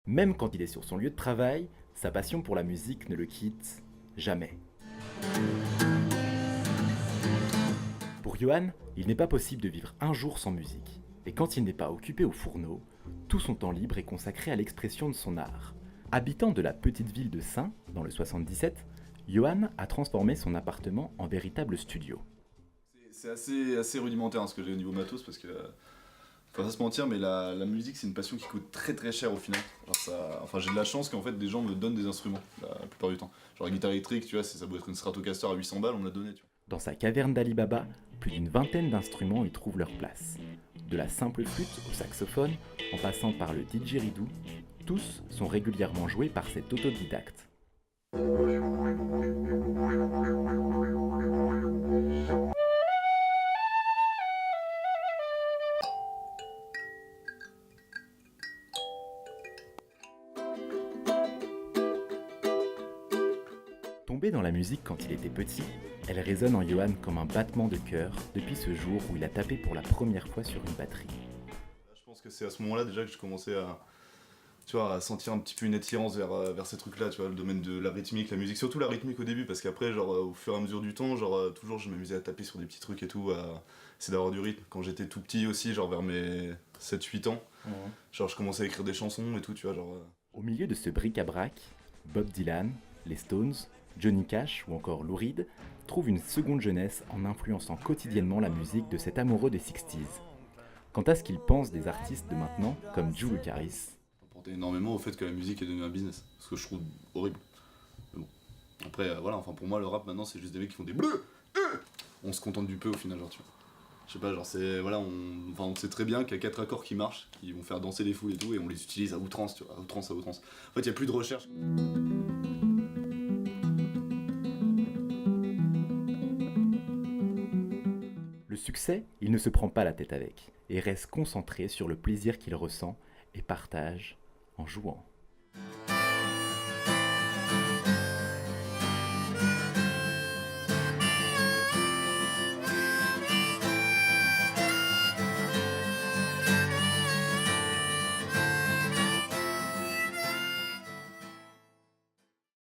Même quand il est sur son lieu de travail, sa passion pour la musique ne le quitte jamais. Pour Johan, il n'est pas possible de vivre un jour sans musique. Et quand il n'est pas occupé au fourneau, tout son temps libre est consacré à l'expression de son art. Habitant de la petite ville de Saint, dans le 77, Johan a transformé son appartement en véritable studio. C'est assez rudimentaire hein, ce que j'ai au niveau matos parce que faut pas se mentir mais la musique c'est une passion qui coûte très très cher au final. Enfin j'ai de la chance qu'en fait des gens me donnent des instruments la plupart du temps. Genre la guitare électrique tu vois ça doit être une Stratocaster à 800 balles on me l'a donné tu vois. Dans sa caverne d'Ali Baba, plus d'une vingtaine d'instruments y trouvent leur place. De la simple flûte au saxophone, en passant par le didgeridoo, tous sont régulièrement joués par cet autodidacte. Tombée dans la musique quand il était petit, elle résonne en Johan comme un battement de cœur depuis ce jour où il a tapé pour la première fois sur une batterie. Je pense que c'est à ce moment-là déjà que je commençais à sentir un petit peu une attirance vers ces trucs-là, tu vois, le domaine de la rythmique, la musique, surtout la rythmique au début, parce qu'après, au fur et à mesure du temps, toujours je m'amusais à taper sur des petits trucs et tout, c'est d'avoir du rythme. Quand j'étais tout petit aussi, vers mes 7-8 ans, je commençais à écrire des chansons et tout, tu vois, Au milieu de ce bric-à-brac, Bob Dylan, les Stones, Johnny Cash ou encore Lou Reed trouvent une seconde jeunesse en influençant quotidiennement la musique de cet amoureux des 60s. Quant à ce qu'il pense des artistes de maintenant, comme Joe Lucaris, apporté énormément au fait que la musique est devenue un business, ce que je trouve horrible. Mais bon. Après, voilà, enfin pour moi, le rap maintenant, c'est juste des mecs qui font des bleus. On se contente du peu au final, genre, tu vois. Je sais pas, c'est. Voilà, on sait très bien qu'il y a 4 accords qui marchent, qui vont faire danser les foules et tout, et on les utilise à outrance, tu vois, à outrance, à outrance. En fait, il y a plus de recherche. le succès, il ne se prend pas la tête avec et reste concentré sur le plaisir qu'il ressent et partage en jouant.